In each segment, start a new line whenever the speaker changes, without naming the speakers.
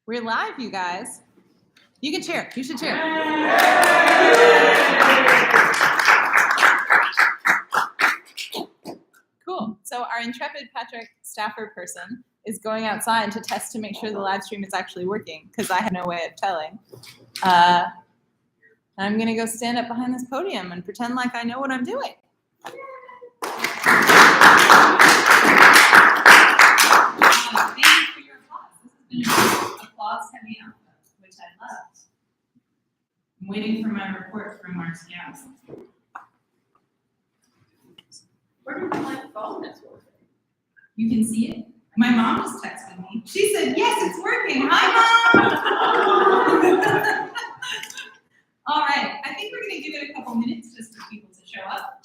We're live, you guys. You can cheer. You should cheer. Cool. So our intrepid Patrick Stafford person is going outside to test to make sure the live stream is actually working, because I had no way of telling. I'm going to go stand up behind this podium and pretend like I know what I'm doing. Thank you for your applause. This has been an applause-heavy output, which I loved. I'm waiting for my report from our scouts.
Where did my phone is working?
You can see it. My mom just texted me. She said, "Yes, it's working. Hi, Mom." All right. I think we're going to give it a couple minutes just for people to show up.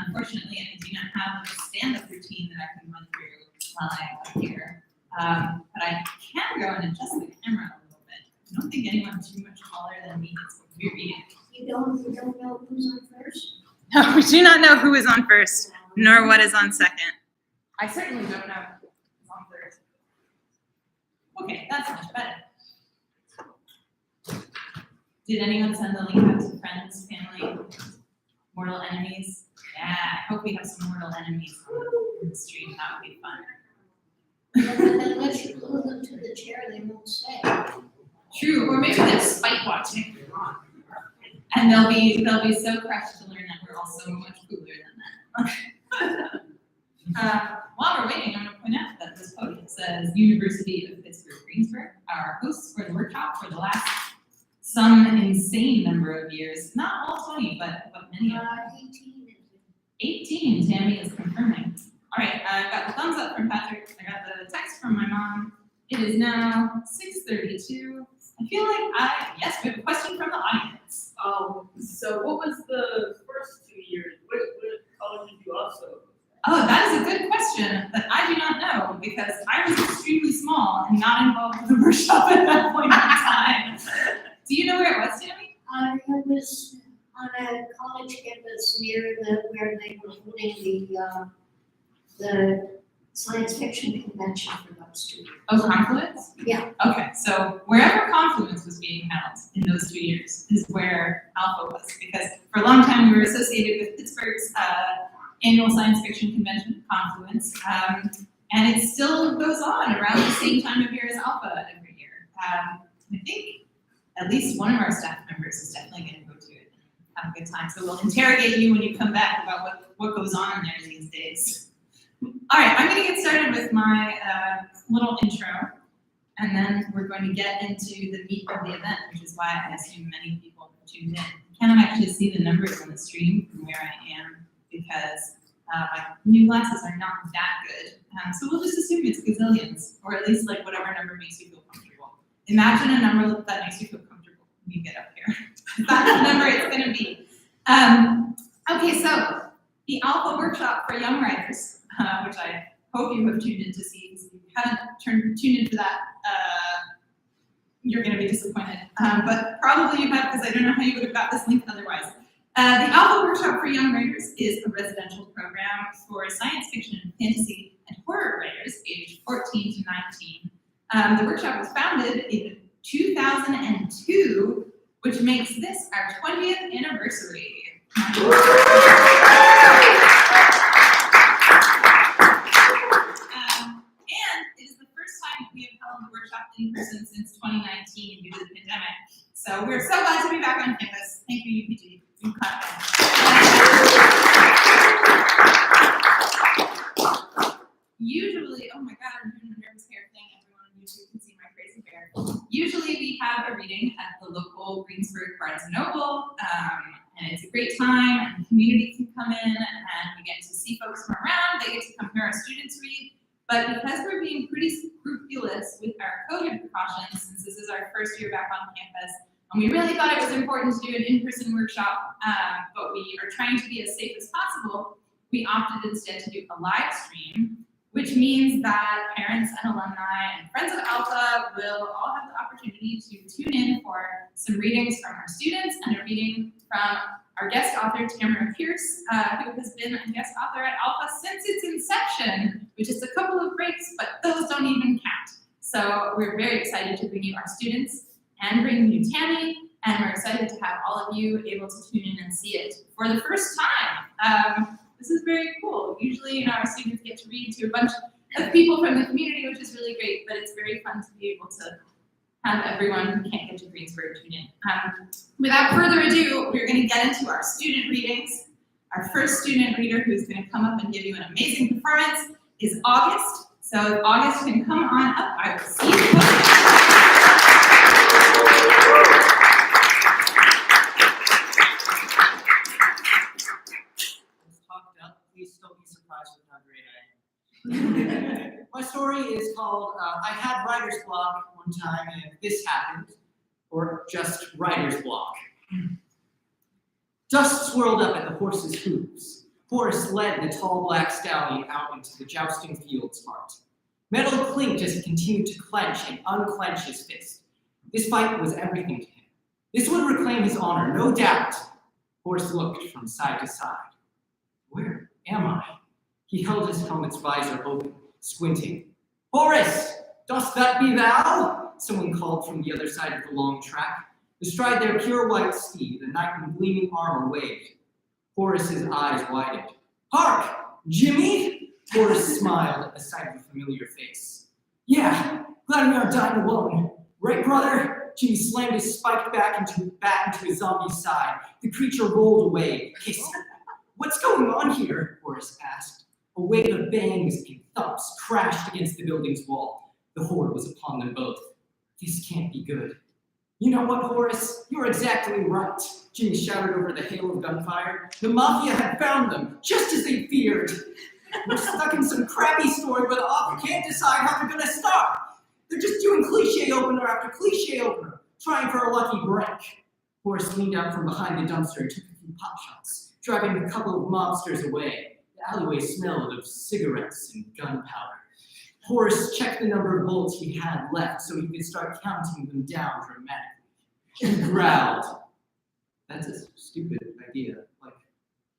Unfortunately, I do not have a stand-up routine that I can run through while I'm up here. But I can go and adjust the camera a little bit. I don't think anyone too much taller than me is going to be reading.
You don't know who's on first?
No, we do not know who is on first, nor what is on second. I certainly don't know who is on third. Okay, that's much better. Did anyone send the link out to friends, family, mortal enemies? Yeah, I hope we have some mortal enemies on the stream. That would be fun.
Unless you glue them to the chair, they won't stay.
True, or maybe they're spite watching. And they'll be so crushed to learn that we're all so much cooler than that. While we're waiting, I'm going to point out that this podium says University of Pittsburgh Greensburg. Our hosts for the workshop for the last some insane number of years. Not all 20, but many of them.
18.
18, Tammy is confirming. All right, I got the thumbs up from Patrick. I got the text from my mom. It is now 6:32. I feel like yes, we have a question from the audience.
So what was the first 2 years? What college did you also?
Oh, that is a good question that I do not know because I was extremely small and not involved with the workshop at that point in time. Do you know where it was, Tammy?
It was on a college campus near where they were putting the science fiction convention for those 2 years.
Oh, Confluence?
Yeah.
Okay, so wherever Confluence was being held in those 2 years is where Alpha was, because for a long time we were associated with Pittsburgh's annual science fiction convention, Confluence, and it still goes on around the same time of year as Alpha every year. I think at least one of our staff members is definitely going to go to it and have a good time. So we'll interrogate you when you come back about what goes on in there these days. All right, I'm going to get started with my little intro, and then we're going to get into the meat of the event, which is why I assume many people tuned in. I cannot actually see the numbers on the stream from where I am because my new glasses are not that good. So we'll just assume it's gazillions, or at least like whatever number makes you feel comfortable. Imagine a number that makes you feel comfortable when you get up here. That's the number it's going to be. Okay, so the Alpha Workshop for Young Writers, which I hope you have tuned in to see. If you haven't tuned in for that, you're going to be disappointed. But probably you have, because I don't know how you would have got this link otherwise. The Alpha Workshop for Young Writers is a residential program for science fiction, fantasy, and horror writers aged 14 to 19. The workshop was founded in 2002, which makes this our 20th anniversary. And it is the first time we have held the workshop in person since 2019 due to the pandemic. So we're so glad to be back on campus. Thank you, UPG. Usually, oh my God, I'm doing the nervous hair thing. Everyone on YouTube can see my crazy hair. Usually we have a reading at the local Greensburg Barnes Noble, and it's a great time, and the community can come in, and we get to see folks from around. They get to come hear our students read. But because we're being pretty scrupulous with our COVID precautions, since this is our first year back on campus, and we really thought it was important to do an in-person workshop, but we are trying to be as safe as possible, we opted instead to do a live stream, which means that parents and alumni and friends of Alpha will all have the opportunity to tune in for some readings from our students and a reading from our guest author, Tamora Pierce, who has been a guest author at Alpha since its inception, which is a couple of breaks, but those don't even count. So we're very excited to bring you our students and bring you Tammy, and we're excited to have all of you able to tune in and see it for the first time. This is very cool. Usually, our students get to read to a bunch of people from the community, which is really great, but it's very fun to be able to have everyone who can't get to Greensburg tune in. Without further ado, we're going to get into our student readings. Our first student reader who's going to come up and give you an amazing performance is August. So if August can come on up, I will see you.
Talked up. Please don't be surprised with how great I am. My story is called I Had Writer's Block One Time and This Happened, or just Writer's Block. Dust swirled up at the horse's hooves. Horace led the tall black stallion out into the jousting field's heart. Metal clinked as he continued to clench and unclench his fist. This fight was everything to him. This would reclaim his honor, no doubt. Horace looked from side to side. Where am I? He held his helmet's visor open, squinting. Horace, dost that be thou? Someone called from the other side of the long track. Astride their pure white steed, the knight in gleaming armor waved. Horace's eyes widened. Hark! Jimmy? Horace smiled at the sight of the familiar face. Yeah, glad we aren't dying alone. Right, brother? Jimmy slammed his spiked bat into his zombie's side. The creature rolled away, hissing. What's going on here? Horace asked. A wave of bangs and thumps crashed against the building's wall. The horde was upon them both. This can't be good. You know what, Horace? You're exactly right, Jimmy shouted over the hail of gunfire. The Mafia had found them, just as they feared. We're stuck in some crappy story where the author can't decide how they're gonna start. They're just doing cliche opener after cliche opener, trying for a lucky break. Horace leaned out from behind the dumpster and took a few pot shots, driving a couple of mobsters away. The alleyway smelled of cigarettes and gunpowder. Horace checked the number of bullets he had left so he could start counting them down dramatically. He growled. That's a stupid idea. Like,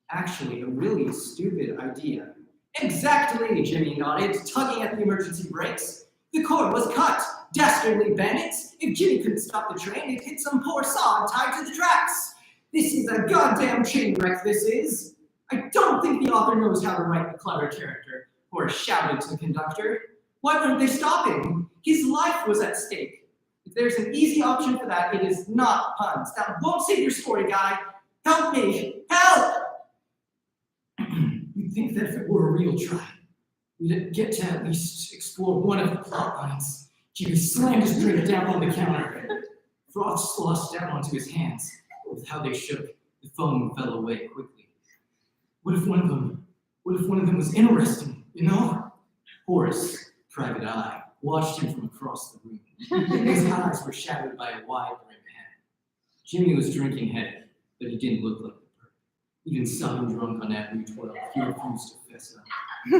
actually, a really stupid idea. Exactly, Jimmy nodded, tugging at the emergency brakes. The cord was cut, dastardly bandits. If Jimmy couldn't stop the train, it'd hit some poor sod tied to the tracks. This is a goddamn train wreck, this is. I don't think the author knows how to write a clever character, Horace shouted to the conductor. Why wouldn't they stop him? His life was at stake. If there's an easy option for that, it is not puns. That won't save your story, guy. Help me! Help! You'd think that if it were a real try, we'd get to at least explore one of the plot lines. Jimmy slammed his drink down on the counter. Froth sloshed down onto his hands. With how they shook, the foam fell away quickly. What if one of them was interesting, you know? Horace, private eye, watched him from across the room. His eyes were shadowed by a wide-brimmed hat. Jimmy was drinking heavy, but he didn't look like the perp. Even sobbing drunk on that Route 12, he refused to fess up.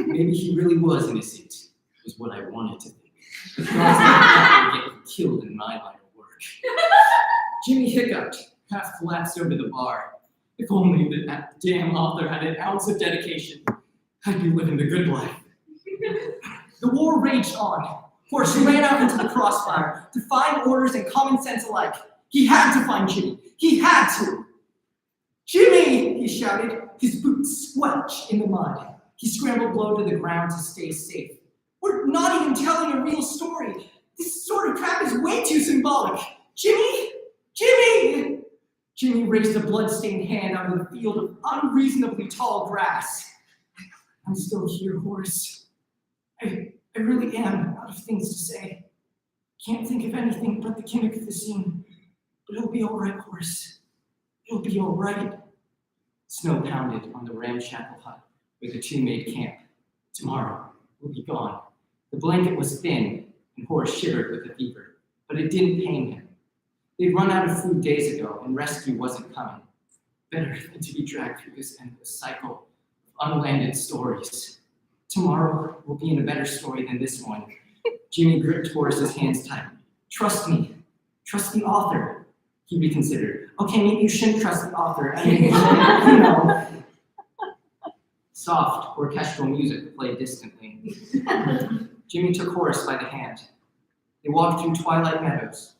Maybe he really was innocent, was what I wanted to think. The thoughts would get him killed in my line of work. Jimmy hiccuped, half collapsed over the bar. If only that damn author had an ounce of dedication, I'd be living the good life. The war raged on. Horace ran out into the crossfire, defying orders and common sense alike. He had to find Jimmy. He had to. Jimmy, he shouted, his boots squelched in the mud. He scrambled low to the ground to stay safe. We're not even telling a real story. This sort of crap is way too symbolic. Jimmy? Jimmy! Jimmy raised a blood-stained hand out of the field of unreasonably tall grass. I'm still here, Horace. I really am out of things to say. Can't think of anything but the gimmick of the scene. But it'll be all right, Horace. It'll be all right. Snow pounded on the ramshackle hut where the two made camp. Tomorrow, we'll be gone. The blanket was thin, and Horace shivered with the fever, but it didn't pain him. They'd run out of food days ago, and rescue wasn't coming. Better than to be dragged through this endless cycle of unlanded stories. Tomorrow will be in a better story than this one. Jimmy gripped Horace's hands tight. Trust me. Trust the author. He reconsidered. Okay, maybe you shouldn't trust the author. I mean, you know. Soft orchestral music played distantly. Jimmy took Horace by the hand. They walked through twilight meadows,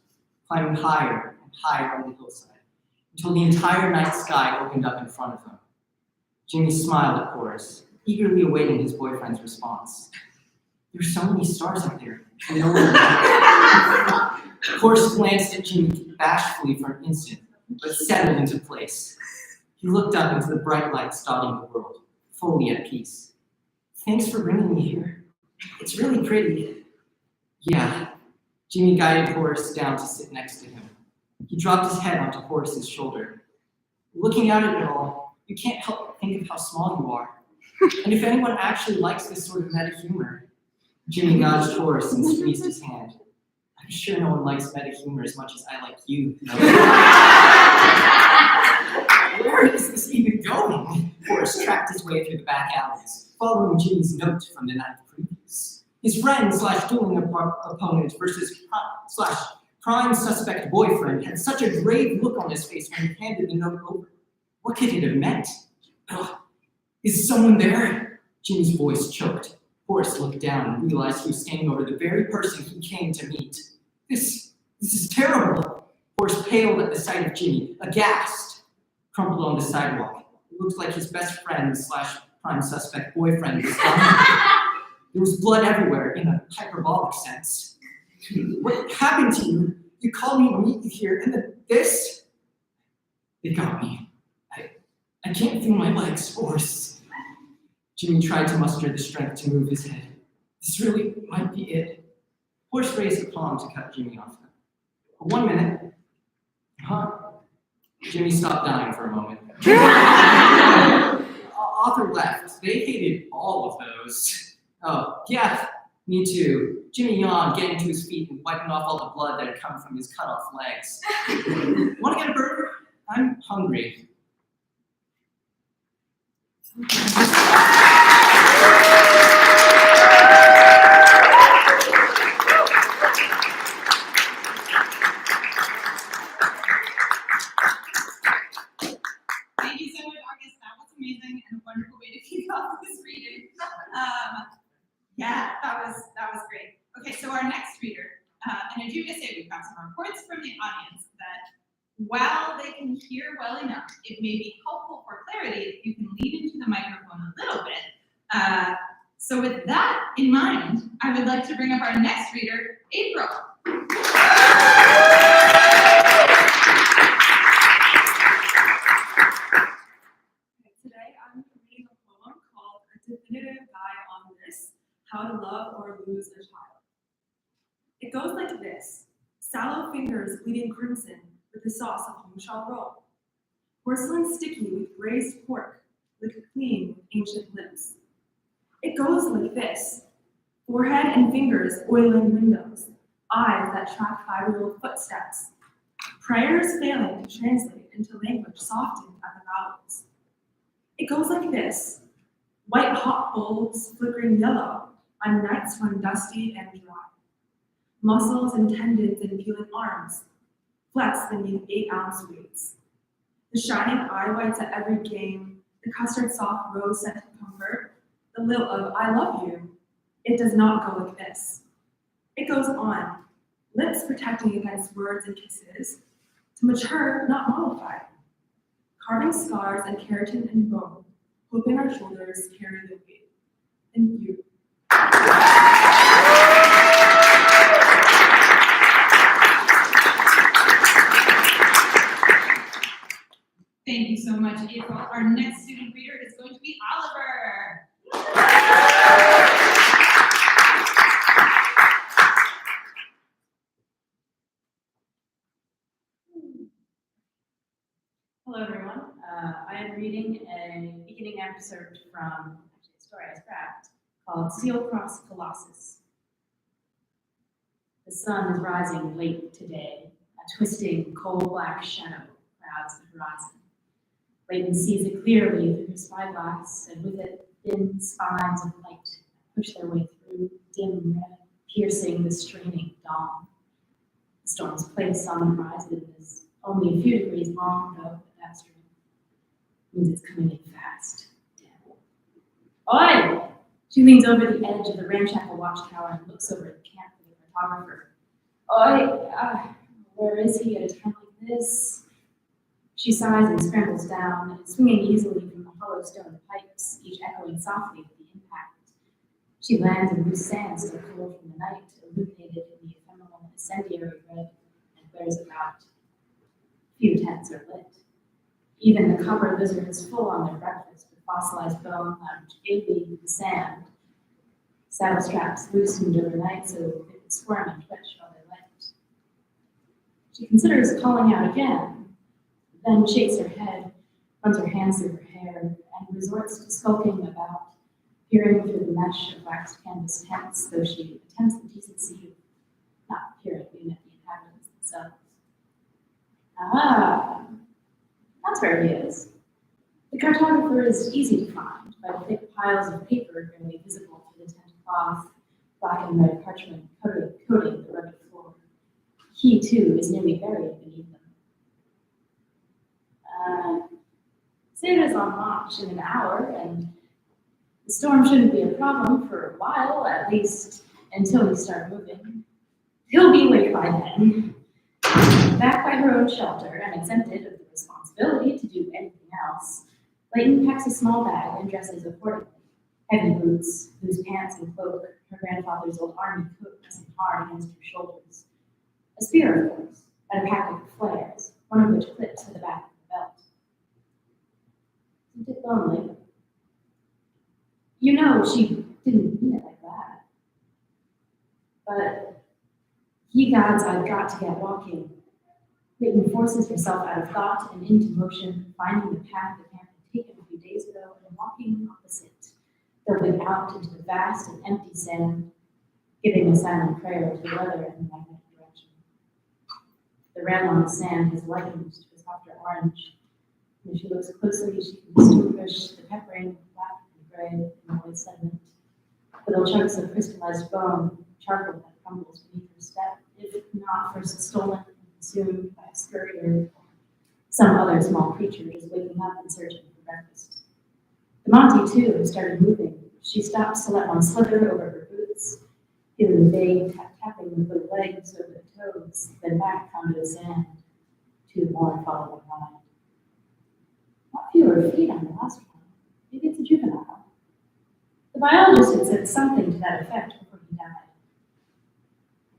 climbing higher and higher on the hillside, until the entire night sky opened up in front of them. Jimmy smiled at Horace, eagerly awaiting his boyfriend's response. There's so many stars up there. No one Horace glanced at Jimmy bashfully for an instant, but settled into place. He looked up into the bright lights dotting the world, fully at peace. Thanks for bringing me here. It's really pretty. Yeah. Jimmy guided Horace down to sit next to him. He dropped his head onto Horace's shoulder. Looking out at it all, you can't help but think of how small you are. And if anyone actually likes this sort of meta humor. Jimmy nudged Horace and squeezed his hand. I'm sure no one likes meta humor as much as I like you. Where is this even going? Horace tracked his way through the back alleys, following Jimmy's note from the night previous. His friend / dueling opponent versus / prime suspect boyfriend had such a grave look on his face when he handed the note over. What could it have meant? Ugh. Is someone there? Jimmy's voice choked. Horace looked down and realized he was standing over the very person he came to meet. This is terrible. Horace paled at the sight of Jimmy, aghast. Crumpled on the sidewalk. It looked like his best friend / prime suspect boyfriend was dying. There was blood everywhere, in a hyperbolic sense. What happened to you? You called me to meet you here, and then this? They got me. I can't feel my legs, Horace. Jimmy tried to muster the strength to move his head. This really might be it. Horace raised a palm to cut Jimmy off. 1 minute. Huh? Jimmy stopped dying for a moment. Author left. They hated all of those. Oh, yeah, me too. Jimmy yawned, getting to his feet and wiping off all the blood that had come from his cut-off legs. Want to get a burger? I'm hungry.
Thank you so much, August. That was amazing and a wonderful way to kick off this reading. Yeah, that was great. Okay, so our next reader, and I do want to say we've got some reports from the audience that while they can hear well enough, it may be helpful for clarity if you can lean into the microphone a little bit. So with that in mind, I would like to bring up our next reader, April.
Today I'm reading a poem called A Definitive Guide on This, How to Love or Lose a Child. It goes like this: sallow fingers bleeding crimson with the sauce of whom shall roll. Porcelain sticky with braised pork, licked clean with ancient lips. It goes like this: forehead and fingers oiling windows, eyes that track 5-year-old footsteps, prayers failing to translate into language softened at the vowels. It goes like this: white hot bulbs flickering yellow on nights run dusty and dry. Muscles and tendons and peeling arms, flex beneath 8-ounce weights. The shining eye whites at every game, the custard soft rose scented comfort, the lilt of I love you. It does not go like this. It goes on, lips protecting against words and kisses, to mature, not mollify. Carving scars and keratin and bone, hoping our shoulders carry the weight. Thank you.
Thank you so much, April. Our next student reader is going to be Oliver.
Hello, everyone. I am reading a beginning excerpt from a story I scrapped called Seal Cross Colossus. The sun is rising late today. A twisting, coal-black shadow crowds the horizon. Layton sees it clearly through his spyglass, and with it, thin spines of light push their way through, dim red, piercing the straining dawn. The storm's place on the horizon is only a few degrees long, though, but that's true. Means it's coming in fast. Damn. Oi! She leans over the edge of the ramshackle watchtower and looks over at the camp for the photographer. Where is he at a time like this? She sighs and scrambles down, swinging easily from the hollow stone pipes, each echoing softly with the impact. She lands in loose sand still cold from the night, illuminated in the ephemeral incendiary red, and glares about. Few tents are lit. Even the copper lizards, full on their breakfast with fossilized bone, lounge gaily in the sand. Saddle straps loosened overnight so they could squirm and twitch while they went. She considers calling out again, then shakes her head, runs her hands through her hair, and resorts to skulking about, peering through the mesh of waxed canvas tents, though she attempts the decency of not peering even at the inhabitants themselves. That's where he is. The cartographer is easy to find by the thick piles of paper barely visible through the tent cloth, black and red parchment coating the rugged floor. He, too, is nearly buried beneath them. Santa's on launch in an hour, and the storm shouldn't be a problem for a while, at least until we start moving. He'll be awake by then. Back by her own shelter and exempted of the responsibility to do anything else, Layton packs a small bag and dresses accordingly. Heavy boots, loose pants and cloak, her grandfather's old army coat pressing hard against her shoulders. A spear, of course, and a pack of flares, one of which clips to the back of the belt. Isn't it lonely? You know she didn't mean it like that. But ye gods, I've got to get walking. Layton forces herself out of thought and into motion, finding the path the camp had taken a few days ago and walking opposite, delving out into the vast and empty sand, giving a silent prayer to the weather in the magnetic direction. The red on the sand has lightened to a softer orange, and if she looks closely, she can distinguish the peppering black and gray in the white sediment, little chunks of crystallized bone, charcoal that crumbles beneath her step, if not first stolen and consumed by a scurrier or some other small creature just waking up and searching for breakfast. The Monty, too, has started moving. She stops to let one slither over her boots, feeling the vague tapping of the legs over the toes, then back onto the sand. Two more follow behind. Not fewer feet on the last one. Maybe it's a juvenile. The biologist had said something to that effect before he died.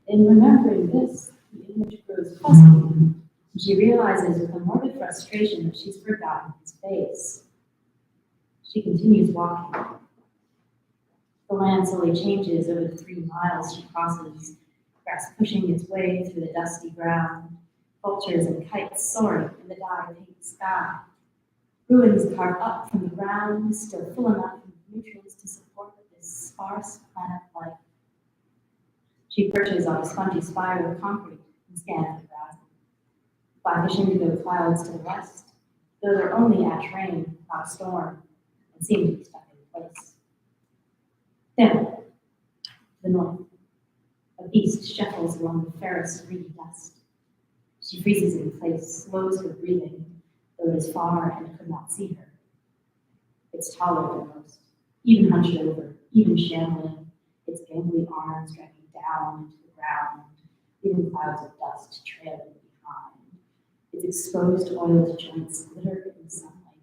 In remembering this, the image grows fuzzy, and she realizes with a morbid frustration that she's forgotten his face. She continues walking. The land slowly changes over the 3 miles she crosses, grass pushing its way through the dusty ground, vultures and kites soaring in the dye-pink sky. Ruins carved up from the ground, still full enough of nutrients to support this sparse planet life. She perches on a spongy spire of concrete and scans the horizon. Blackish indigo clouds to the west, though they're only ash rain, not a storm, and seem to be stuck in place. Then, to the north, a beast shuffles along the ferrous, reedy dust. She freezes in place, slows her breathing, though it is far and could not see her. It's taller than most, even hunched over, even shambling, its gangly arms dragging down into the ground, leaving clouds of dust trailing behind. Its exposed oiled joints glitter in the sunlight,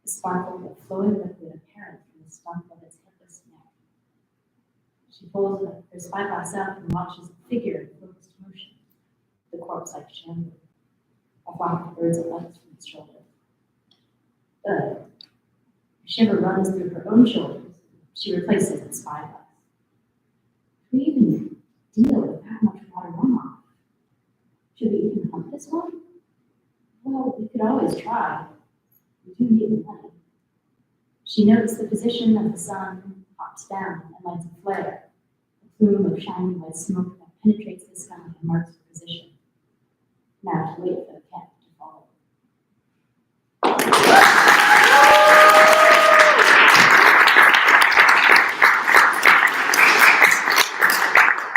the sparkle of flowing liquid apparent from the stump of its headless neck. She pulls her spyglass up and watches a figure in focused motion, the corpse-like shambler, a flock of birds alight from its shoulder. A shiver runs through her own shoulders. She replaces the spyglass. Can we even deal with that much water runoff? Should we even hunt this one? Well, we could always try. We do need the money. She notes the position of the sun, hops down, and lights a flare, a plume of shining white smoke that penetrates the sky and marks her position. Now to wait for the camp to follow.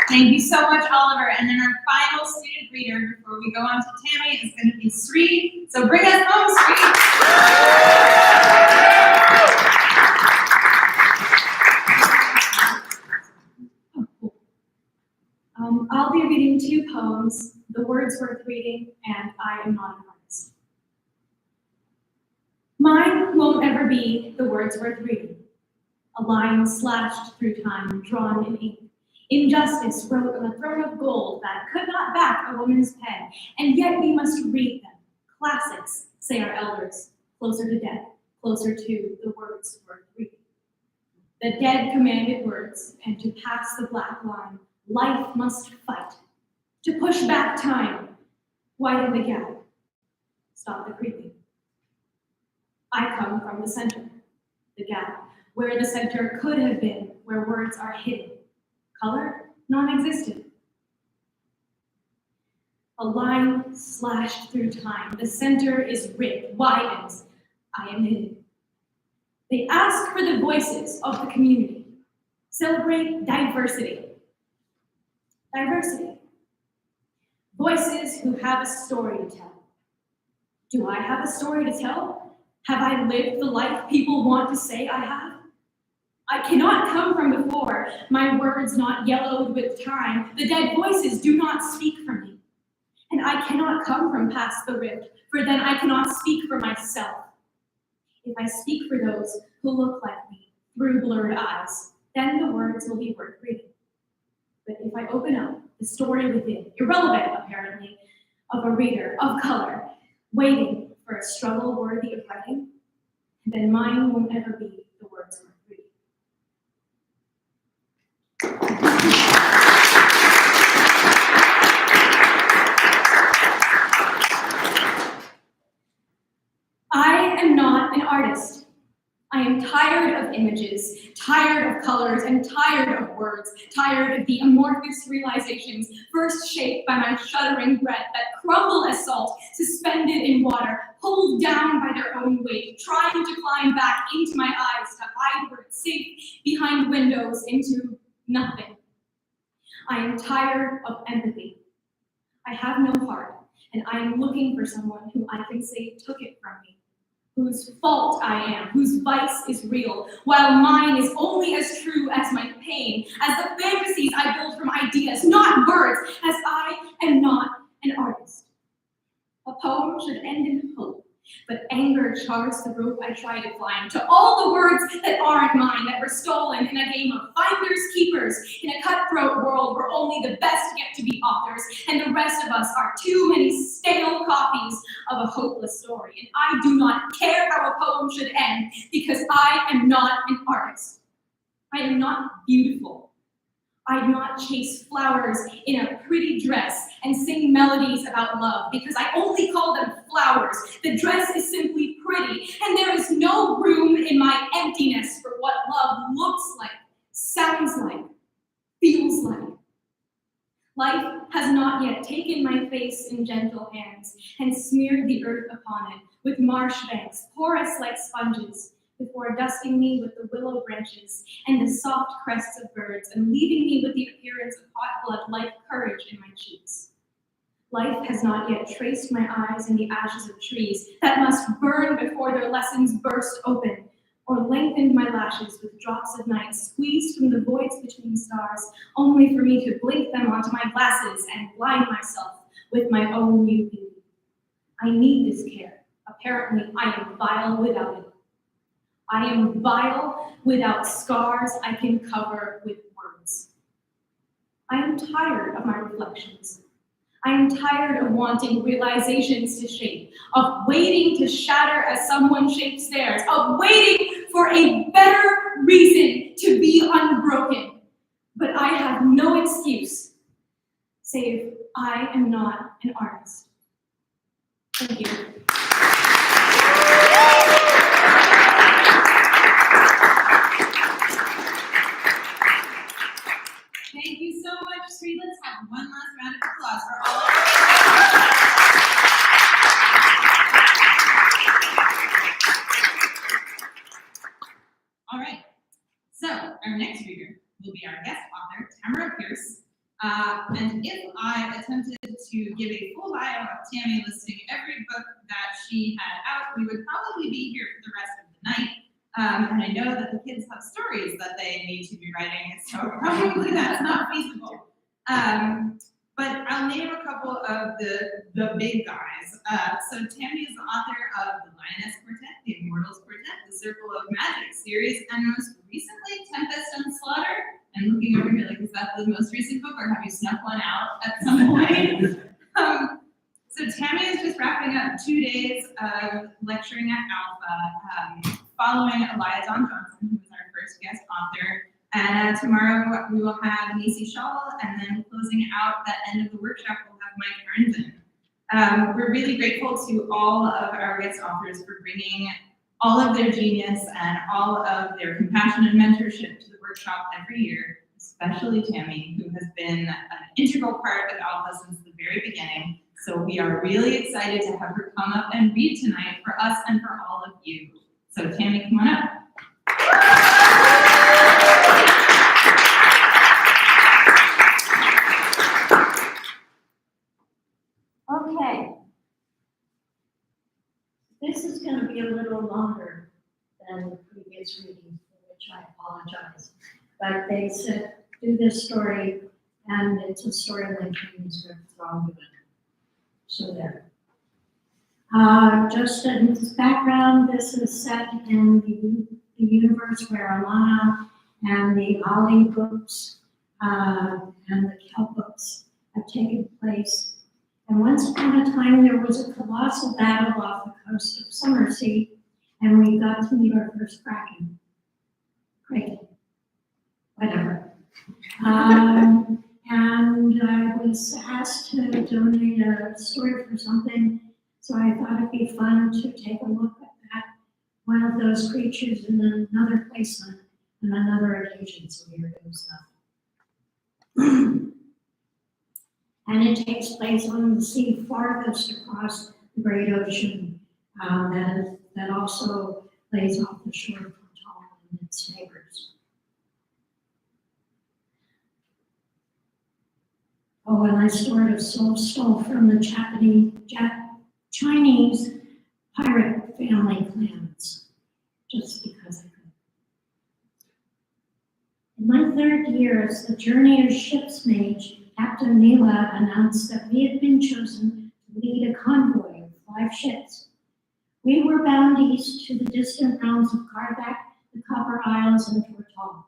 Thank you so much, Oliver. And then our final student reader before we go on to Tammy is going to be Sri. So bring us home, Sri.
I'll be reading 2
poems, The Words Worth Reading, and I Am Not an Artist. Mine won't ever be the words worth reading, a line slashed through time, drawn in ink. Injustice wrote on a throne of gold that could not back a woman's pen, and yet we must read them. Classics, say our elders, closer to death, closer to the words worth reading. The dead commanded words, and to pass the black line, life must fight. To push back time, widen the gap, stop the creeping. I come from the center, the gap, where the center could have been, where words are hidden. Color, non-existent. A line slashed through time, the center is ripped, widens, I am hidden. They ask for the voices of the community. Celebrate diversity. Diversity. Voices who have a story to tell. Do I have a story to tell? Have I lived the life people want to say I have? I cannot come from before, my words not yellowed with time. The dead voices do not speak for me. And I cannot come from past the rift, for then I cannot speak for myself. If I speak for those who look like me through blurred eyes, then the words will be worth reading. But if I open up the story within, irrelevant apparently, of a reader of color, waiting for a struggle worthy of writing, then mine won't ever be the words worth reading. I am not an artist. I am tired of images, tired of colors, and tired of words, tired of the amorphous realizations first shaped by my shuddering breath that crumble as salt, suspended in water, pulled down by their own weight, trying to climb back into my eyes to hide where it's safe behind windows into nothing. I am tired of empathy. I have no heart, and I am looking for someone who I can say took it from me, whose fault I am, whose vice is real, while mine is only as true as my pain, as the fantasies I build from ideas, not words, as I am not an artist. A poem should end in hope, but anger chars the rope I try to climb, to all the words that aren't mine, that were stolen in a game of finders keepers, in a cutthroat world where only the best get to be authors, and the rest of us are too many stale copies of a hopeless story. And I do not care how a poem should end, because I am not an artist. I am not beautiful. I do not chase flowers in a pretty dress and sing melodies about love, because I only call them flowers. The dress is simply pretty, and there is no room in my emptiness for what love looks like, sounds like, feels like. Life has not yet taken my face in gentle hands and smeared the earth upon it with marsh banks, porous like sponges, before dusting me with the willow branches and the soft crests of birds, and leaving me with the appearance of hot blood like courage in my cheeks. Life has not yet traced my eyes in the ashes of trees that must burn before their lessons burst open, or lengthened my lashes with drops of night squeezed from the voids between stars, only for me to blink them onto my glasses and blind myself with my own new beauty. I need this care. Apparently, I am vile without it. I am vile without scars I can cover with words. I am tired of my reflections. I am tired of wanting realizations to shape, of waiting to shatter as someone shapes theirs, of waiting for a better reason to be unbroken. But I have no excuse, save I am not an artist. Thank you.
Thank you so much, Sri. Let's have one last round of applause for all of us. All right, so our next reader will be our guest author, Tamora Pierce. And if I attempted to give a full bio of Tammy listing every book that she had out, we would probably be here for the rest of the night. And I know that the kids have stories that they need to be writing, so probably that's not feasible. But I'll name a couple of the big guys. So Tammy is the author of The Lioness Quartet, The Immortals Quartet, The Circle of Magic series, and most recently, Tempest and Slaughter. I'm looking over here like, is that the most recent book, or have you snuck one out at some point? So Tammy is just wrapping up 2 days of lecturing at Alpha, following Elia Dawn Johnson, who was our first guest author. And tomorrow we will have Nisi Shawl, and then closing out the end of the workshop, we'll have Mike Arnzen. We're really grateful to all of our guest authors for bringing all of their genius and all of their compassion and mentorship to the workshop every year, especially Tammy, who has been an integral part of Alpha since the very beginning. So we are really excited to have her come up and read tonight for us and for all of you. So Tammy, come on up.
Okay. This is going to be a little longer than the previous reading, for which I apologize. But they said, do this story, and it's a story like Greensburg, so I'll do it. So there. Just in this background, this is set in the universe where Alana and the Ali books and the Kel books have taken place. And once upon a time, there was a colossal battle off the coast of Summersea, and we got to meet our first Kraken. Whatever. And I was asked to donate a story for something, so I thought it'd be fun to take a look at one of those creatures in another place on another occasion, so here goes that. And it takes place on the sea farthest across the Great Ocean, that also lays off the shore of Portal and its neighbors. Oh, and I stored a soul stole from the Chinese pirate family clans, just because I could. In my third year as the Journey of Ship's Mage, Captain Neela announced that we had been chosen to lead a convoy of 5 ships. We were bound east to the distant realms of Karvak, the Copper Isles, and Tortal.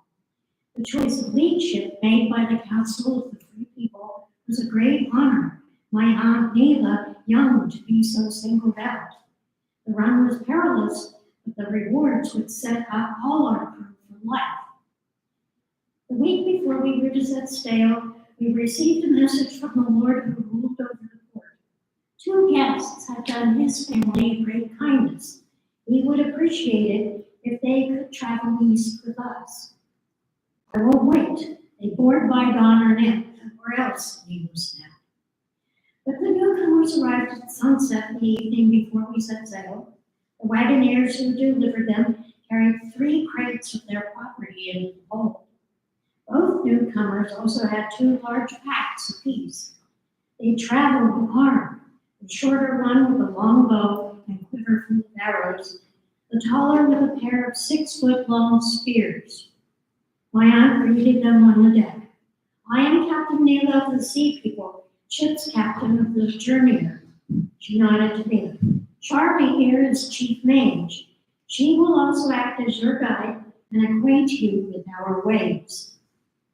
The choice of lead ship made by the Council of the Free People was a great honor. My Aunt Neela, young to be so singled out. The run was perilous, but the rewards would set up all our crew for life. The week before we were to set sail, we received a message from the Lord who ruled over the port. 2 guests had done his family a great kindness. He would appreciate it if they could travel east with us. I won't wait. They board by dawn or else, he was snapped. But the newcomers arrived at sunset the evening before we set sail. The wagoneers who delivered them carried 3 crates of their property into the hold. Both newcomers also had 2 large packs apiece. They traveled armed, the shorter one with a long bow and quiver full of arrows, the taller with a pair of 6-foot-long spears. My aunt greeted them on the deck. I am Captain Neela of the Sea People, ship's captain of the Journeyer. She nodded to me. Charlie here is Chief Mage. She will also act as your guide and acquaint you with our ways.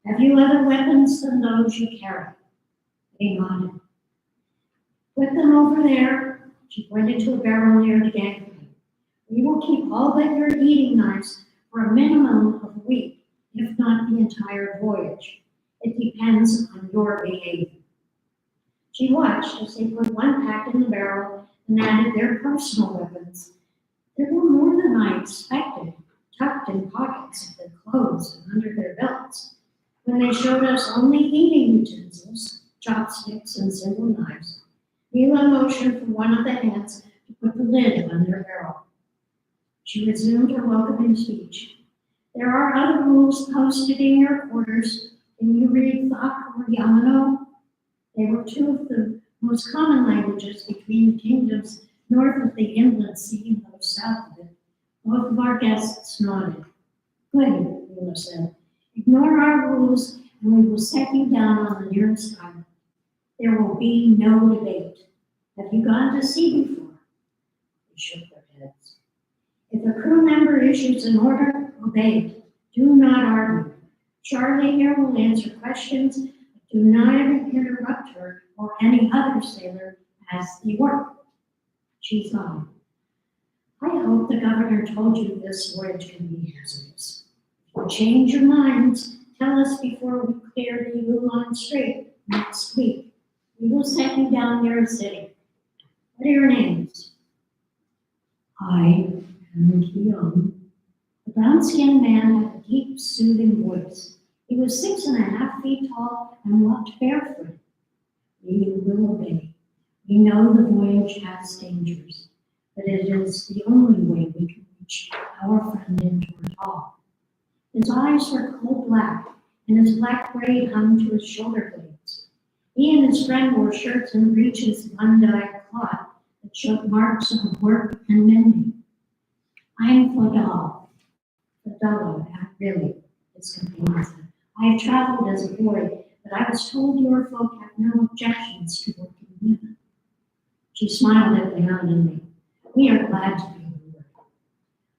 Have you other weapons than those you carry? They nodded. Put them over there. She pointed to a barrel near the gangway. We will keep all but your eating knives for a minimum of a week, if not the entire voyage. It depends on your behavior. She watched as they put 1 pack in the barrel and added their personal weapons. There were more than I expected, tucked in pockets of their clothes and under their belts. When they showed us only eating utensils, chopsticks, and simple knives, Neela motioned for one of the hands to put the lid on their barrel. She resumed her welcoming speech. There are other rules posted in your quarters. Can you read Thak or Yamano? They were 2 of the most common languages between the kingdoms north of the Inland Sea and those south of it. Both of our guests nodded. Good, Neela said. Ignore our rules and we will set you down on the nearest island. There will be no debate. Have you gone to sea before? They shook their heads. If a crew member issues an order, obey it. Do not argue. Charlie here will answer questions, but do not interrupt her or any other sailor as they work. She sighed. I hope the governor told you this voyage can be hazardous. If you change your minds, tell us before we clear the Yulon Strait next week. We will set you down near a city. What are your names? I am Keon. The brown-skinned man had a deep, soothing voice. He was 6.5 feet tall and walked barefoot. We will obey. We know the voyage has dangers, but it is the only way we can reach our friend in Tortal. His eyes were coal black, and his black braid hung to his shoulder blades. He and his friend wore shirts and breeches of undyed cloth that showed marks of work and mending. I'm Fadal. Fadal, not really, his companion said. I have traveled as a boy, but I was told your folk have no objections to working with them. She smiled at Leon and me. We are glad to be here.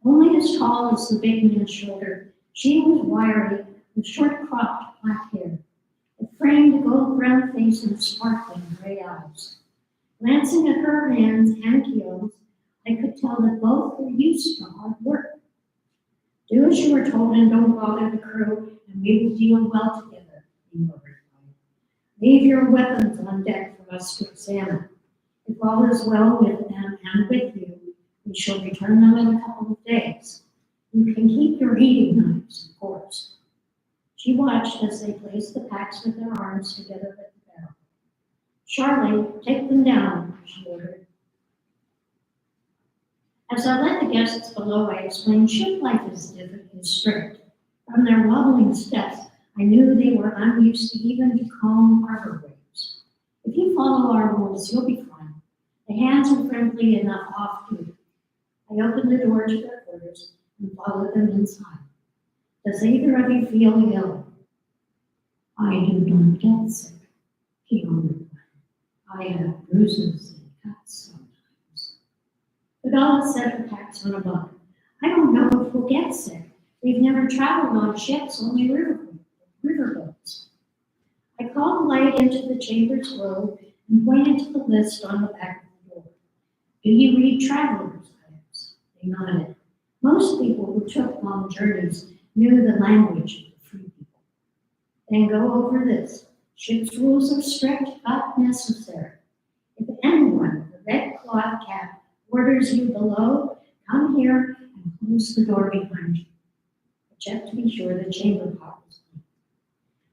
Only as tall as the big man's shoulder, she was wiry with short cropped black hair. It framed a gold brown face and sparkling gray eyes. Glancing at her hands and Keo's, I could tell that both were used to hard work. Do as you are told and don't bother the crew, and we will deal well together, Nemo replied. Leave your weapons on deck for us to examine. If all is well with them and with you, we shall return them in a couple of days. You can keep your eating knives, of course. She watched as they placed the packs with their arms together at the barrel. Charlie, take them down, she ordered. As I led the guests below, I explained ship life is strict. From their wobbling steps, I knew they were unused to even to calm harbor waves. If you follow our rules, you'll be fine. The hands are friendly enough off duty. I opened the door to their quarters and followed them inside. Does either of you feel ill? I do not get sick, Keon replied. I have bruises and cuts sometimes. Fadala set her packs on a bunk. I don't know if we'll get sick. We've never traveled on ships, only riverboats. I called the light into the chamber's globe and pointed to the list on the back of the door. Do you read travelers' letters? They nodded. Most people who took long journeys knew the language of the free people. Then go over this. Ship's rules are strict but necessary. If anyone with a red cloth cap orders you below, come here and close the door behind you. Check to be sure the chamber pot is clean.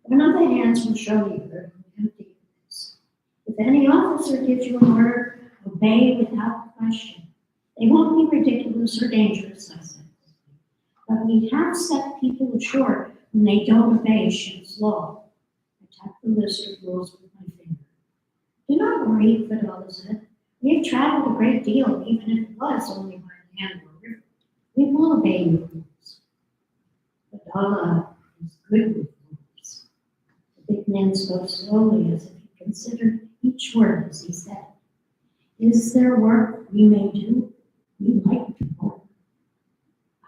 One of the hands will show you where to empty this. If any officer gives you an order, obey without question. They won't be ridiculous or dangerous, I said. But we have set people ashore when they don't obey ship's law. I tapped the list of rules with my finger. Do not worry, Fadala said. We have traveled a great deal, even if it was only by land or river. We will obey your rules. Fadala is good with rules. The big man spoke slowly as if he considered each word as he said. Is there work we may do? We like to work.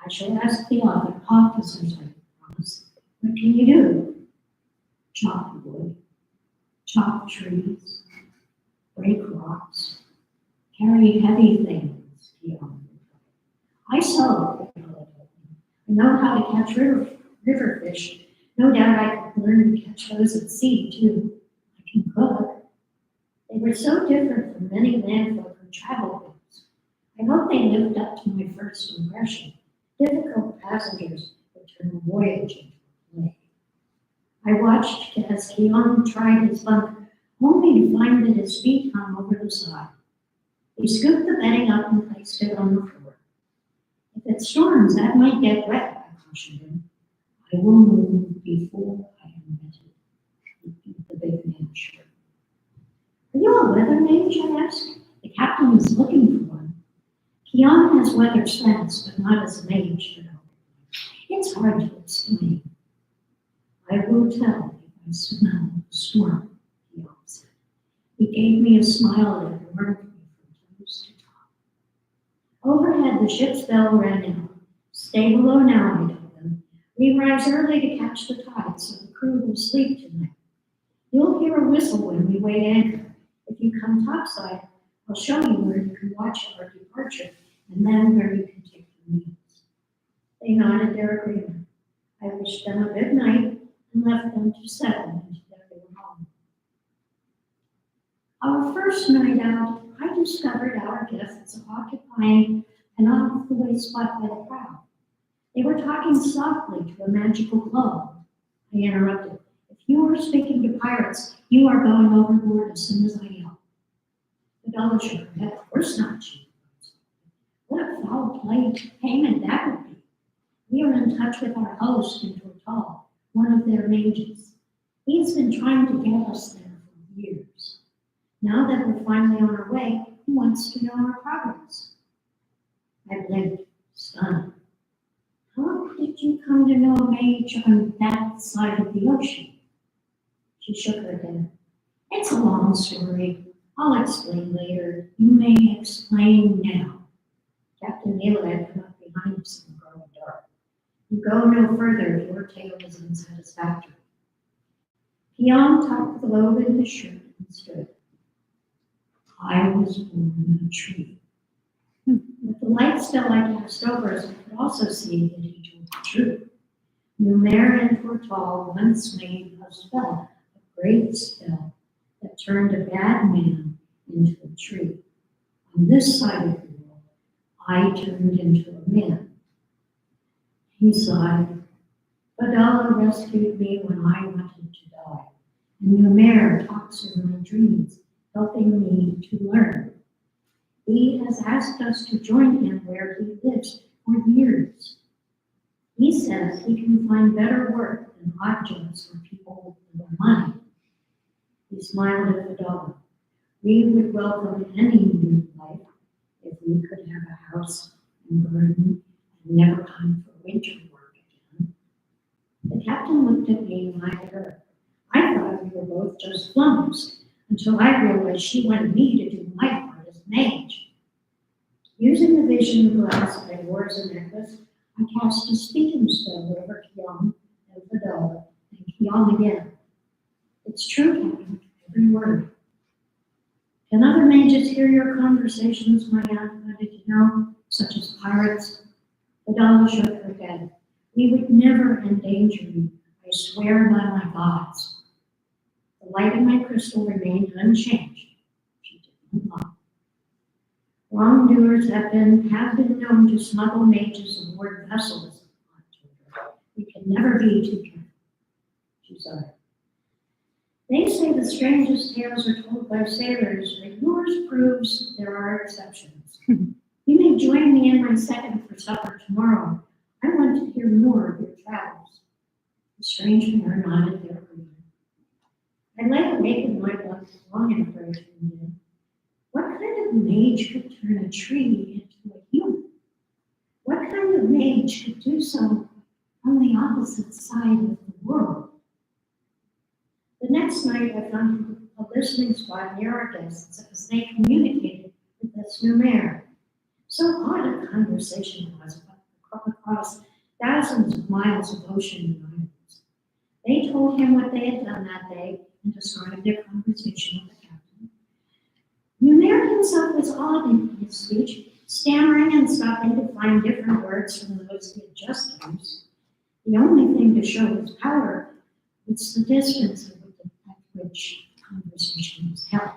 I shall ask the other officers, I promise. What can you do? Chop wood, chop trees, break rocks, carry heavy things, I sew, I know how to catch river fish. No doubt I could learn to catch those at sea, too. I can cook. They were so different from many landfolk who traveled with us. I hope they lived up to my first impression. Difficult passengers would turn the voyage into a play. I watched as Keon tried his bunk, only to find that his feet hung over the side. He scooped the bedding up and placed it on the floor. If it storms, that might get wet, I cautioned him. I will move before I am wetted, the big man assured. Are you a weather mage, I asked? The captain is looking for one. Keon has weather sense, but not as a mage, you know. It's hard to explain. I will tell if I smell the storm, Keon said. He gave me a smile that warmed me from toes to top. Overhead, the ship's bell rang out. Stay below now, I told them. We rise early to catch the tide, so the crew will sleep tonight. You'll hear a whistle when we weigh anchor. If you come topside, I'll show you where you can watch our departure, and then where you can take your meals. They nodded their agreement. I wished them a good night and left them to settle into their new home. Our first night out, I discovered our guests occupying an out-of-the-way spot by the prow. They were talking softly to a magical globe. I interrupted. If you are speaking to pirates, you are going overboard as soon as I yell. The dollar shook her head. Of course not, she. What a foul payment that would be. We are in touch with our host in Tortal, one of their mages. He's been trying to get us there for years. Now that we're finally on our way, he wants to know our progress. I blinked, stunned. How did you come to know a mage on that side of the ocean? She shook her head. It's a long story. I'll explain later. You may explain now. Captain Neela had come up behind us in the growing dark. You go no further if your tale is unsatisfactory. Pion tucked the globe in his shirt and stood. I was born in a tree. With the light still I cast over us, I could also see that he told the truth. Numer and Tortal once made a spell, a great spell, that turned a bad man into a tree. On this side of the world, I turned into a man. He sighed. Fadala rescued me when I wanted to die, and Numer talks in my dreams, helping me to learn. He has asked us to join him where he lives for years. He says he can find better work than odd jobs for people with little money. He smiled at Fadala. We would welcome any new life if we could have a house and garden and never come for winter work again. The captain looked at me and I at her. I thought we were both just flumps until I realized she wanted me to do my part as mage. Using the vision glass I wore as a necklace, I cast a speaking spell over Kion and Fadala and Kion again. It's true, Captain, every word. Can other mages hear your conversations, my aunt wanted to know, such as pirates? Fadala shook her head. We would never endanger you, I swear by my gods. The light in my crystal remained unchanged. She didn't lie. Wrongdoers have been known to smuggle mages aboard vessels. We can never be too careful. She sighed. They say the strangest tales are told by sailors, but yours proves there are exceptions. You may join me in my second for supper tomorrow. I want to hear more of your travels. The strange pair nodded their agreement. I lay awake in my bunk long after I tuned in. What kind of mage could turn a tree into a human? What kind of mage could do so on the opposite side of the world? The next night, I found a listening spot near our guests as they communicated with this Numer. So odd a conversation was across thousands of miles of ocean and islands. They told him what they had done that day and described their conversation with the captain. Numer himself was odd in his speech, stammering and stopping to find different words from those he had just used. The only thing to show his power was the distance at which conversation was held.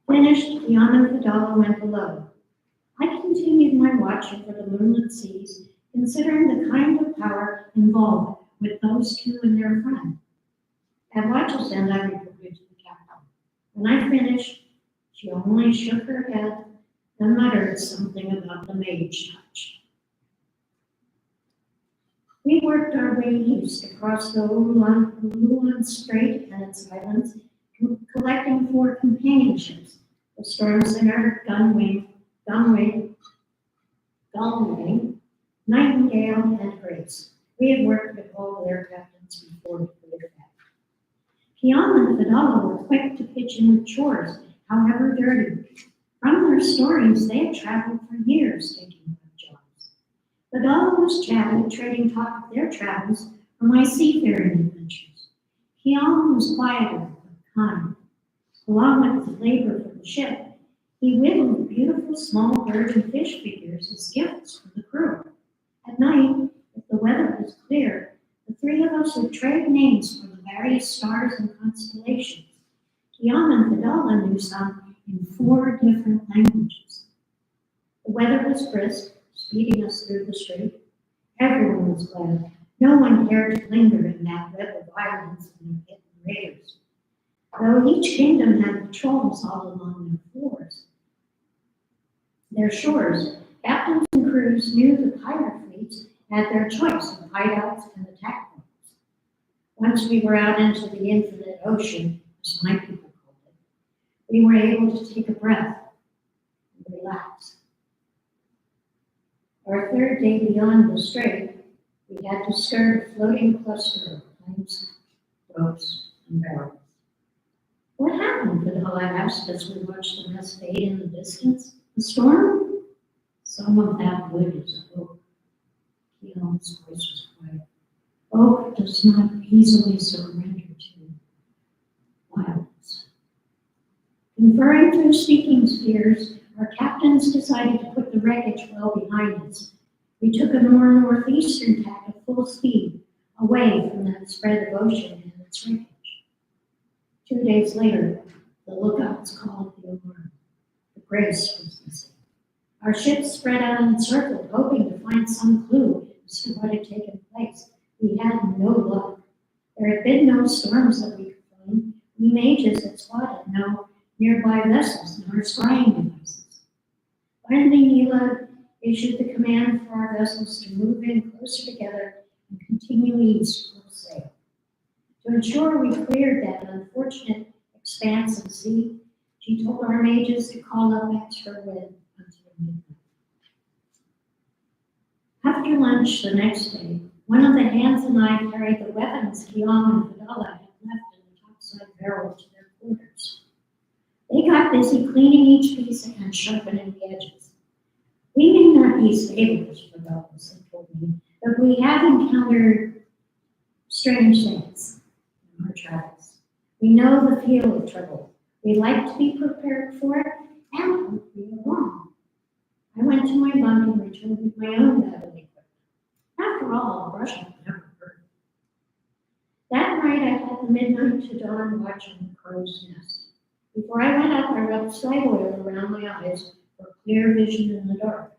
Finished, Kion and Fadala went below. I continued my watch over the moonlit seas, considering the kind of power involved with those two and their friend. At watch's end, I reported to the captain. When I finished, she only shook her head and muttered something about the mage touch. We worked our way east across the Luan Strait and its islands, collecting 4 companion ships, the Storm Singer, Gunwing, Nightingale, and Grace. We had worked with all their captains before we cleared that. Guillaume and Fidala were quick to pitch in with chores, however dirty. From their stories, they had traveled for years taking up jobs. Fidala was chatty, trading talk of their travels for my seafaring adventures. Guillaume was quieter but kind. Along with his labor for the ship, he whittled beautiful small bird and fish figures as gifts for the crew. At night, if the weather was clear, the three of us would trade names for the various stars and constellations. Guillaume and Fidala knew some in 4 different languages. The weather was brisk, speeding us through the strait. Everyone was glad. No one cared to linger in that web of islands and hidden raiders. Though each kingdom had patrols all along their shores, captains and crews knew the pirate fleets had their choice of hideouts and attack points. Once we were out into the infinite ocean, as my people called it, we were able to take a breath and relax. Our 3rd day beyond the strait, we had to skirt a floating cluster of planks, ropes, and barrels. What happened? Fidala asked as we watched the mess fade in the distance. The storm? Some of that wood is oak. Guillaume's voice was quiet. Oak does not easily surrender to violence. Conferring through speaking spheres, our captains decided to put the wreckage well behind us. We took a more northeastern tack at full speed, away from that spread of ocean and its wreckage. 2 days later, the lookouts called the alarm. The Grace was missing. Our ships spread out and circled, hoping to find some clue as to what had taken place. We had no luck. There had been no storms that we could find. We mages had spotted no nearby vessels nor scrying devices. Finally, Neela issued the command for our vessels to move in closer together and continue east full sail. To ensure we cleared that unfortunate expanse of sea, she told our mages to call up extra wind until midnight. After lunch the next day, one of the hands and I carried the weapons Guillaume and Fidala had left in the topside barrel to their quarters. They got busy cleaning each piece and sharpening the edges. We may not be sailors, Fidala told me, but we have encountered strange things in our travels. We know the feel of trouble. We like to be prepared for it and hope we are wrong. I went to my bunk and returned with my own bag of equipment. After all, a brush up never hurt. That night I had the midnight to dawn watch on the crow's nest. Before I went up, I rubbed slide oil around my eyes for clear vision in the dark.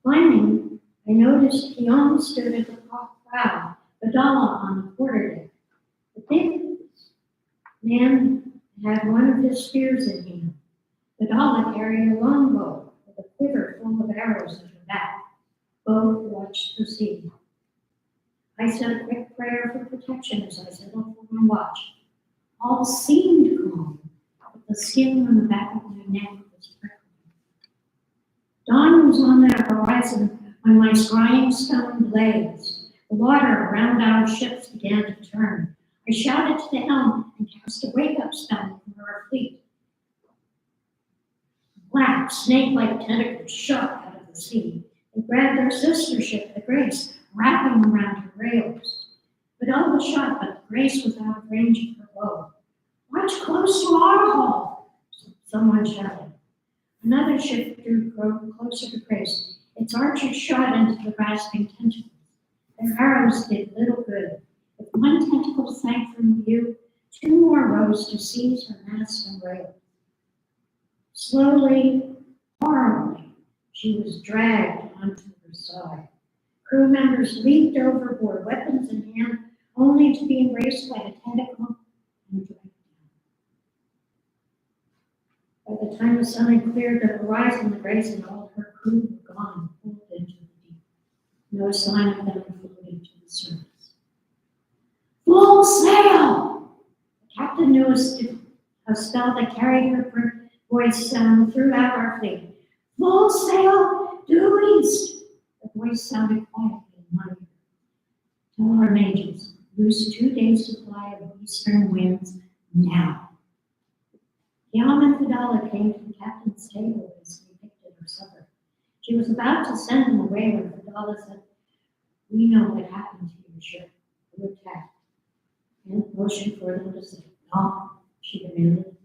Climbing, I noticed Guillaume stood at the prow, Fidala on the quarterdeck. The big man had one of his spears in hand. Fidala carried a longbow with a quiver full of arrows at her back. Both watched the sea. I said a quick prayer for protection as I settled for my watch. All seemed calm, but the skin on the back of my neck was prickling. Dawn was on the horizon when my scrying stone blazed. The water around our ships began to turn. I shouted to the helm and cast a wake-up spell for our fleet. Black, snake-like tentacles shot out of the sea. They grabbed our sister ship, the Grace, wrapping around her rails. Fidala shot, but the Grace was out of range of her bow. Watch close to our hull, someone shouted. Another ship drew closer to Grace. Its archers shot into the grasping tentacles. Their arrows did little good. If one tentacle sank from view, 2 more rose to seize her mast and rail. Slowly, horribly, she was dragged onto her side. Crew members leaped overboard, weapons in hand, only to be embraced by the tentacle and dragged down. By the time the sun had cleared the horizon, the Grace and all her crew were gone, pulled into the deep. No sign of them floating to the surface. Full sail! The captain knew a spell that carried her voice throughout our fleet. Full sail, due east! The voice sounded quietly in my ear. Tell our mages, lose 2 days' supply of eastern winds Now. Yam and Fidala came to the captain's table as we picked at her supper. She was about to send them away when Fidala said, "We know what happened to your ship. You attacked." And motioned for them to say, "No," she demanded.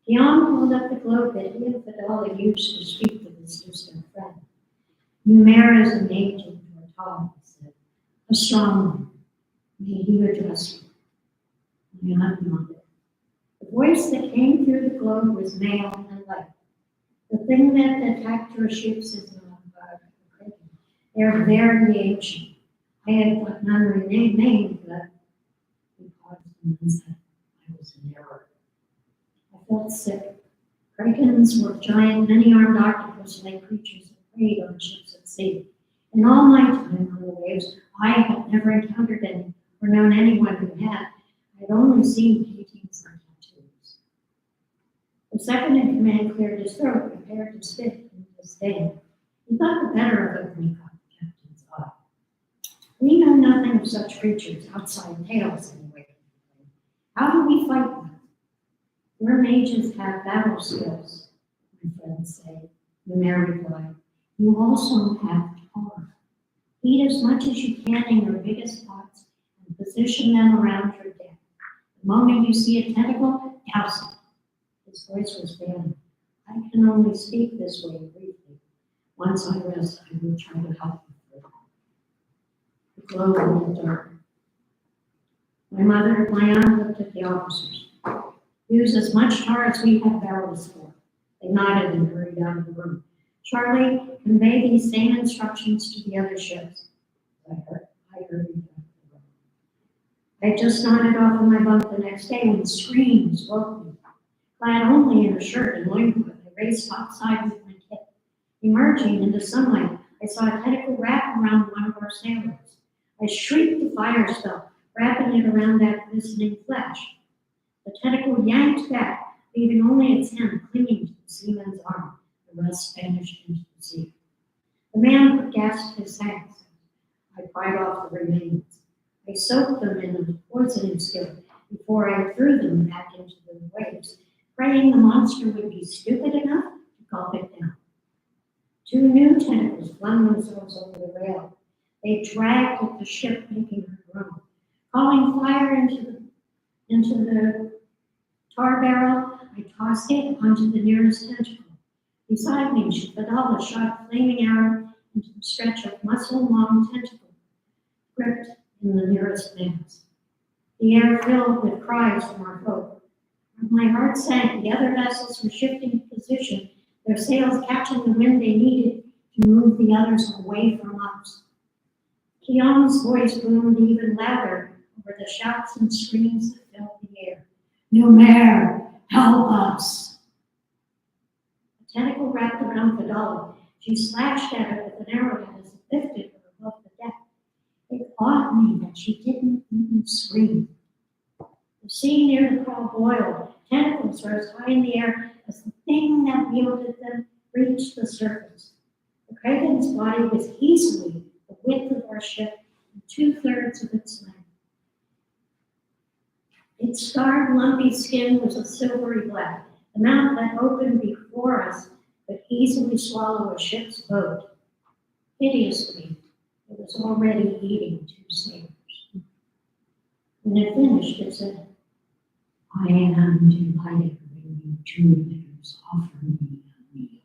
Yam held up the globe that he and Fidala used to speak with his distant friend. "Numer is an agent or Tom," he said. "A strong one. May he address you." My aunt nodded. The voice that came through the globe was male and light. The thing that attacked your ships is not about the Kraken. They're very ancient. I had got none remained, but he paused and then said, "I was in error." I felt sick. Krakens were giant, many-armed octopus-like creatures that preyed on ships at sea. In all my time on the waves, I had never encountered any or known anyone who had. I had only seen paintings and tattoos. The second in command cleared his throat, prepared to spit in disdain. He thought the better of it when he caught the captain's eye. "We know nothing of such creatures outside tales, anyway. How do we fight them?" "Your mages have battle skills," my friends say. Numer replied. "You also have Tamora. Eat as much as you can in your biggest pots and position them around your deck. The moment you see a tentacle, douse it." His voice was failing. "I can only speak this way briefly. Once I rest, I will try to help you further." The globe went dark. My aunt looked at the officers. "Use as much tar as we have barrels for." They nodded and hurried out of the room. "Charlie, convey these same instructions to the other ships." I hurried out of the room. I had just nodded off in my bunk the next day when screams woke me. Clad only in a shirt and loincloth, I raced topside with my kit. Emerging into sunlight, I saw a tentacle wrap around one of our sailors. I shrieked the fire spell, wrapping it around that glistening flesh. The tentacle yanked back, leaving only its hand clinging to the seaman's arm. The rest vanished into the sea. The man gasped his thanks. I pried off the remains. I soaked them in a poisoning skillet before I threw them back into the waves, praying the monster would be stupid enough to gulp it down. Two new tentacles flung themselves over the rail. They dragged at the ship, making her groan. Calling fire into the tar barrel, I tossed it onto the nearest tentacle. Beside me, Fidala shot a flaming arrow into the stretch of muscle-long tentacle, gripped in the nearest mass. The air filled with cries from our folk. My heart sank. The other vessels were shifting position, their sails catching the wind they needed to move the others away from us. Kiana's voice boomed even louder over the shouts and screams that filled the air. "Numer, help us!" A tentacle wrapped around Fidala. She slashed at it with an arrowhead as it lifted her above the deck. It awed me that she didn't even scream. The sea near the prow boiled. Tentacles rose high in the air as the thing that wielded them reached the surface. The Kraken's body was easily the width of our ship and 2/3 of its length. Its scarred, lumpy skin was a silvery black. The mouth that opened before us could easily swallow a ship's boat. Hideously, it was already eating 2 sailors. When it finished, it said, "I am delighted when you 2 letters offer me a meal."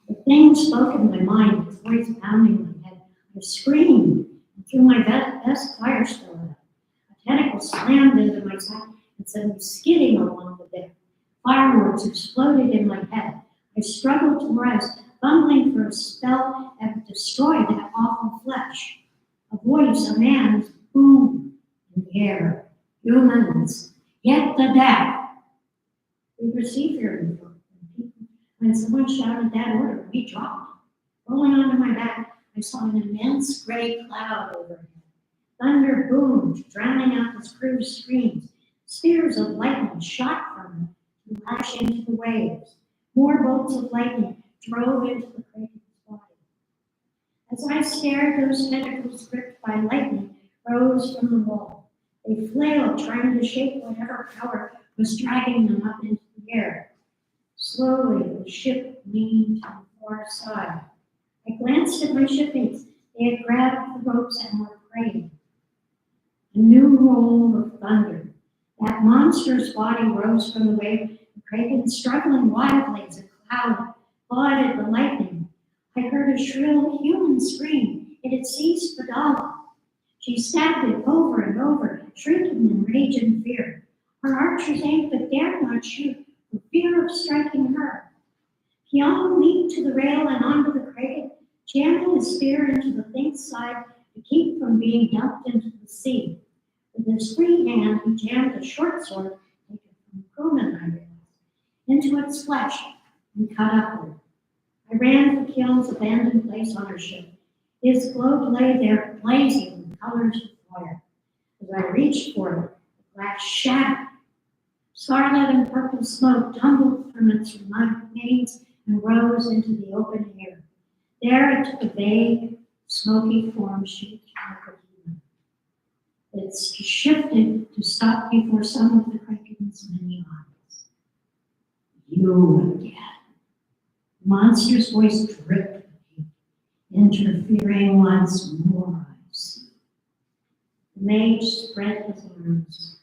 The thing spoke in my mind, its voice pounding my head. I screamed and threw my best fire spell at it. A tentacle slammed into my side and sent me skidding along the deck. Fireworks exploded in my head. I struggled to rise, fumbling for a spell that would destroy that awful flesh. A voice, a man's, boomed in the air. "Humans, get the deck!" We were seafaring folk. When someone shouted that order, we dropped. Rolling onto my back, I saw an immense gray cloud overhead. Thunder boomed, drowning out the crew's screams. Spears of lightning shot from it to lash into the waves. More bolts of lightning drove into the Kraken's body. As I stared, those tentacles gripped by lightning rose from the wall. They flailed, trying to shake whatever power was dragging them up into the air. Slowly, the ship leaned to the far side. I glanced at my shipmates. They had grabbed the ropes and were praying. A new roll of thunder. That monstrous body rose from the wave, the kraken struggling wildly as a cloud flooded the lightning. I heard a shrill human scream. It had seized Fadala. She stabbed it over and over, shrieking in rage and fear. Her archers aimed but dared not shoot, for fear of striking her. Kiana leaped to the rail and onto the kraken, jamming his spear into the thing's side to keep from being dumped into the sea. With his free hand, he jammed a short sword, taken from Crewman, I realized, into its flesh and cut upward. I ran for Keel's abandoned place on her ship. His globe lay there, blazing with colors of fire. As I reached for it, the glass shattered. Scarlet and purple smoke tumbled from its remains and rose into the open air. There it took a vague, smoky form shaped like a human. It shifted to stop before some of the kraken's many eyes. You again. The monster's voice dripped with hate, interfering once more. I see. The mage spread his arms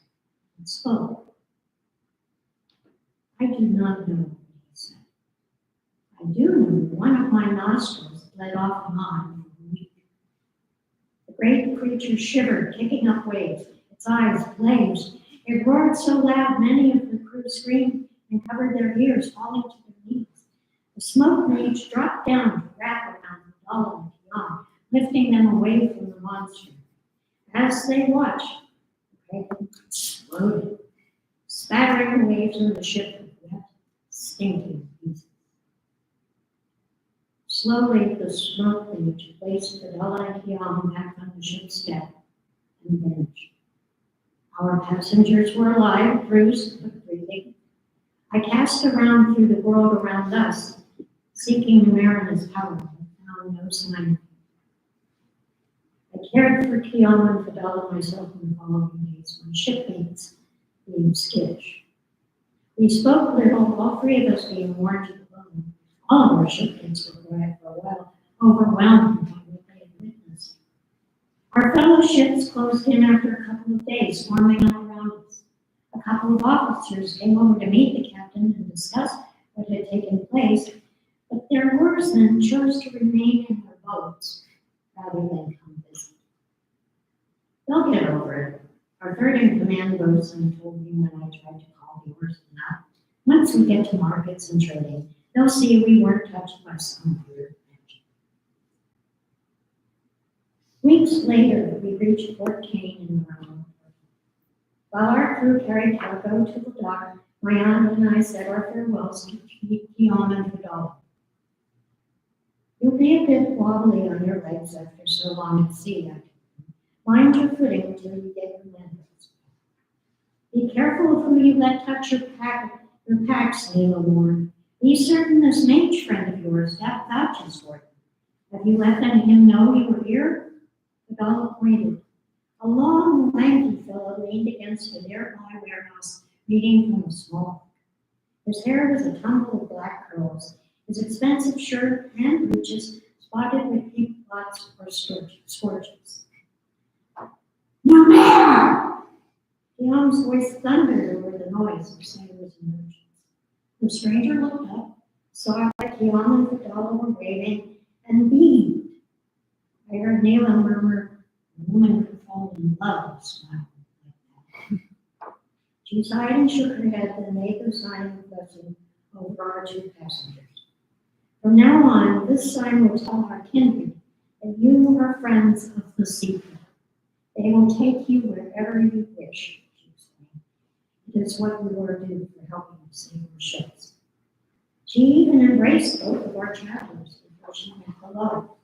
and spoke. I do not know what he said. I do know one of my nostrils bled off and on for a week. The great creature shivered, kicking up waves. Its eyes blazed. It roared so loud many of the crew screamed and covered their ears, falling to their knees. The smoke mage dropped down to wrap around Fadala and Kiana, lifting them away from the monster. As they watched, the kraken exploded, spattering the waves on the ship with wet, stinking pieces. Slowly, the smoke mage placed Fadala and Kiana back on the ship's deck and vanished. Our passengers were alive, bruised, but breathing. I cast around through the world around us, seeking Numerina's power, but found no sign. I cared for Kiana and Fadala myself in the following days, my shipmates being skittish. We spoke little, all three of us being worn to the bone. All of our shipmates were quiet for a while, overwhelmed by what they had witnessed. Our fellow ships closed in after a couple of days, swarming up around us. A couple of officers came over to meet the captain and discuss what had taken place, but their oarsmen chose to remain in their boats rather than come visit. They'll get over it. Our third in command boatswain told me when I tried to call the oarsmen out. Once we get to markets and trading, they'll see we weren't touched by some weird magic. Weeks later, we reached Port Kane in the Round. While our crew carried cargo to the dock, my aunt and I said our farewells to Kiana and Fadala. You'll be a bit wobbly on your legs after so long at sea. Mind your footing until you get your landings. Be careful of who you let touch your packs, Leela warned. Be certain this mage friend of yours vouches for you. Have you let him know you were here? Fadala pointed. A long, lanky fellow leaned against a nearby warehouse, reading from a small book. His hair was a tumble of black curls. His expensive shirt and breeches spotted with pink blots or scorches. No mayor! Guillaume's voice thundered over the noise of sailors and merchants. The stranger looked up, saw that Guillaume and Fadala were waving, and beamed. I heard Nayla murmur, "A woman could fall in love with smiling like that." She sighed and shook her head, then made the sign of blessing over our two passengers. From now on, this sign will tell our kindred that you are friends of the secret. They will take you wherever you wish, she explained. It is what we are due for helping us save our ships. She even embraced both of our travelers before she went below.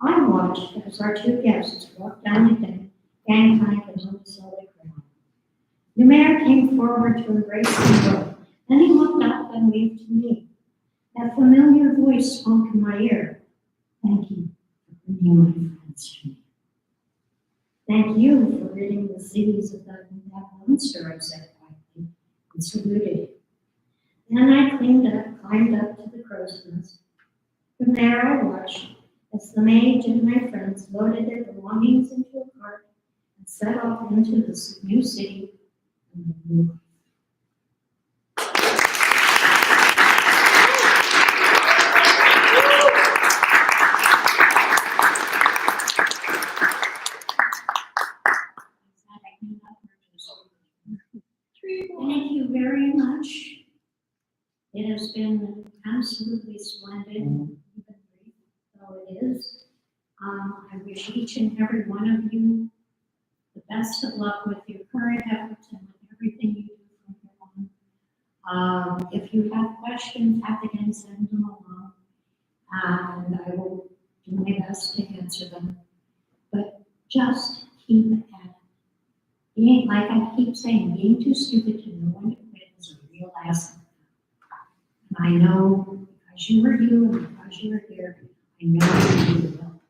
I watched as our two guests walked down the gangplank and on the solid ground. The mayor came forward to embrace them both. Then he looked up and waved to me. That familiar voice spoke in my ear. Thank you for bringing my friends to me. Thank you for ridding the cities of that monster, I said quietly, and saluted. Then I climbed up to the crow's nest. From there I watched as the mage and my friends loaded their belongings into a cart and set off into this new city and the new life. Thank you very much. It has been absolutely splendid, even brief though it is. I wish each and every one of you the best of luck with your current efforts and with everything you do from here on. If you have questions, again, send them along, and I will do my best to answer them. But just keep at it. Being, like I keep saying, being too stupid to know when to quit is a real asset. And I know because you were you and because you were here, I know you will.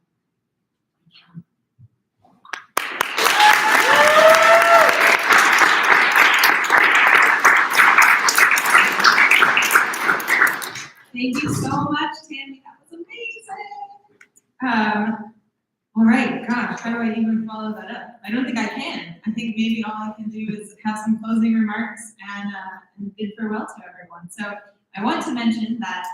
Thank you so much, Tammy. That was amazing. All right, gosh, how do I even follow that up? I don't think I can. I think maybe all I can do is have some closing remarks and bid farewell to everyone. So I want to mention that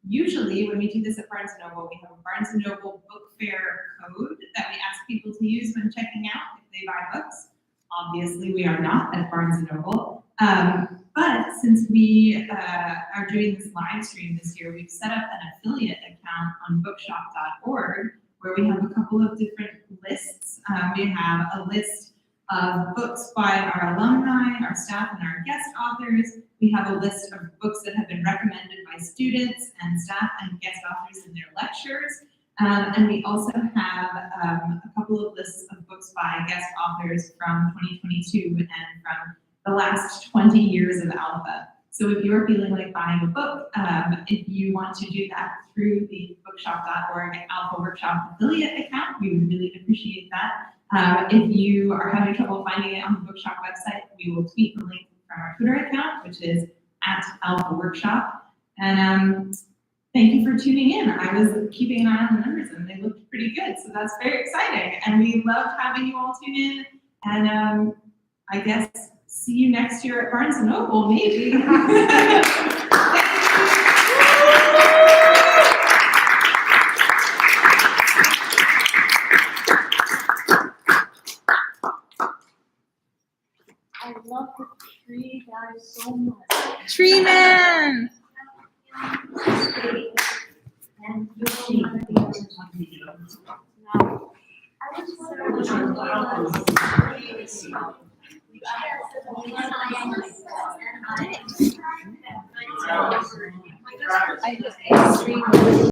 usually when we do this at Barnes Noble, we have a Barnes Noble book fair code that we ask people to use when checking out if they buy books. Obviously, we are not at Barnes Noble. But since we are doing this live stream this year, we've set up an affiliate account on bookshop.org where we have a couple of different lists. We have a list of books by our alumni, our staff, and our guest authors. We have a list of books that have been recommended by students and staff and guest authors in their lectures. And we also have a couple of lists of books by guest authors from 2022 and from the last 20 years of Alpha. So if you're feeling like buying a book, if you want to do that through the bookshop.org Alpha Workshop affiliate account, we would really appreciate that. If you are having trouble finding it on the bookshop website, we will tweet the link from our Twitter account, which is @Alpha Workshop. And thank you for tuning in. I was keeping an eye on the numbers and they looked pretty good, so that's very exciting. And we loved having you all tune in. And I guess see you next year at Barnes Noble, maybe.
I love the tree guys so much.
Tree Man!
And you'll see the others on video. Now, I just wonder